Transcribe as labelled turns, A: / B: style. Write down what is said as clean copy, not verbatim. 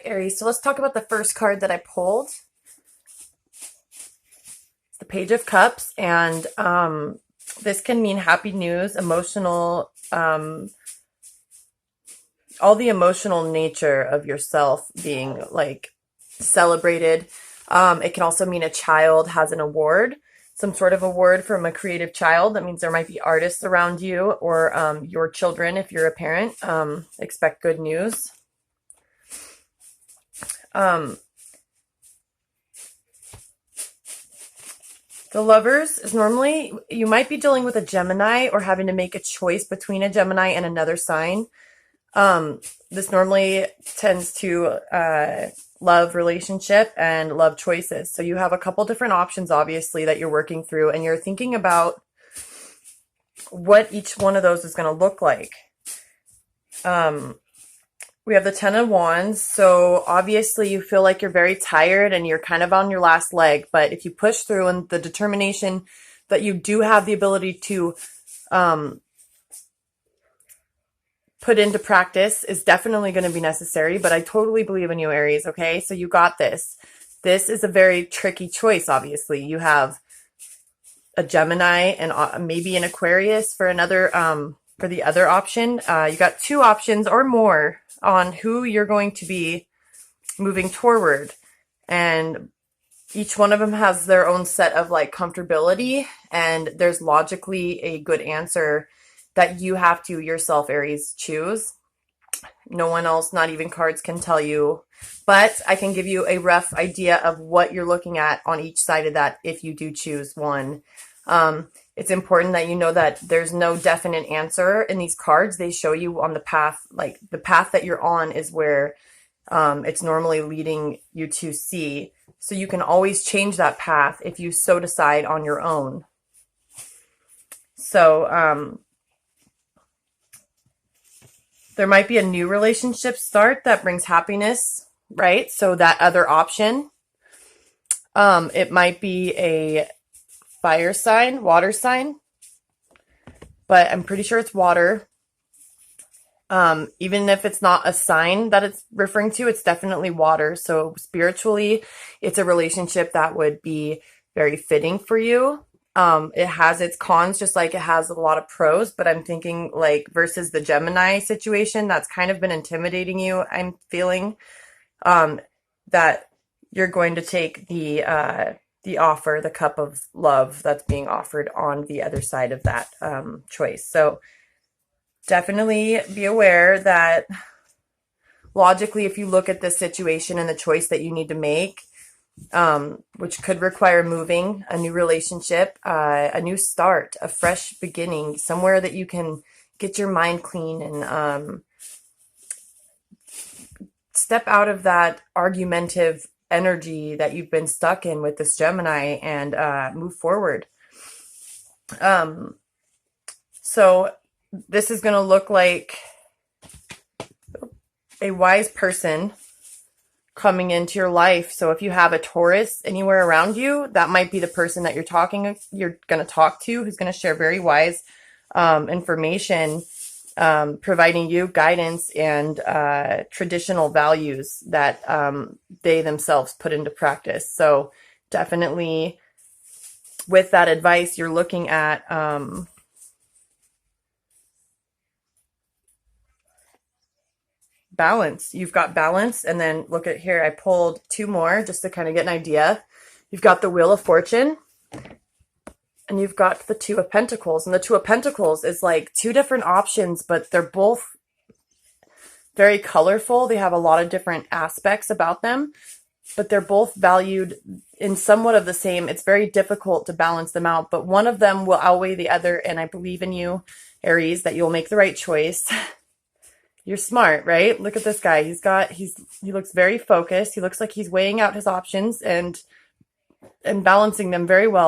A: Aries. So let's talk about the first card that I pulled. It's the Page of Cups, and this can mean happy news, emotional, all the emotional nature of yourself being like celebrated. It can also mean a child has an award, some sort of award from a creative child. That means there might be artists around you, or your children, if you're a parent, expect good news. The Lovers is normally, you might be dealing with a Gemini or having to make a choice between a Gemini and another sign. This normally tends to love relationship and love choices. So you have a couple different options, obviously, that you're working through, and you're thinking about what each one of those is going to look like. We have the Ten of Wands. So obviously you feel like you're very tired and you're kind of on your last leg, but if you push through, and the determination that you do have the ability to put into practice is definitely going to be necessary. But I totally believe in you, Aries. Okay, so you got this. This is a very tricky choice. Obviously you have a Gemini and maybe an Aquarius for another, for the other option. You got two options or more on who you're going to be moving toward, and each one of them has their own set of like comfortability, and there's logically a good answer that you have to yourself, Aries, choose. No one else, not even cards, can tell you, but I can give you a rough idea of what you're looking at on each side of that if you do choose one. It's important that you know that there's no definite answer in these cards. They show you on the path, like the path that you're on is where it's normally leading you to see. So you can always change that path if you so decide on your own. So there might be a new relationship start that brings happiness, right? So that other option, it might be a fire sign, water sign, but I'm pretty sure it's water. Even if it's not a sign that it's referring to, it's definitely water. So spiritually, it's a relationship that would be very fitting for you. It has its cons, just like it has a lot of pros, but I'm thinking like versus the Gemini situation, that's kind of been intimidating you. I'm feeling, that you're going to take the offer, the cup of love that's being offered on the other side of that choice. So definitely be aware that logically, if you look at this situation and the choice that you need to make, which could require moving, a new relationship, a new start, a fresh beginning, somewhere that you can get your mind clean and step out of that argumentative energy that you've been stuck in with this Gemini and move forward. So this is going to look like a wise person coming into your life. So if you have a Taurus anywhere around you, that might be the person that you're going to talk to, who's going to share very wise information, providing you guidance and traditional values that they themselves put into practice. So definitely with that advice, you're looking at balance. You've got balance, and then look at here, I pulled two more just to kind of get an idea. You've got the Wheel of Fortune, and you've got the Two of Pentacles. And the Two of Pentacles is like two different options, but they're both very colorful. They have a lot of different aspects about them, but they're both valued in somewhat of the same. It's very difficult to balance them out, but one of them will outweigh the other. And I believe in you, Aries, that you'll make the right choice. You're smart, right? Look at this guy. He looks very focused. He looks like he's weighing out his options and balancing them very well.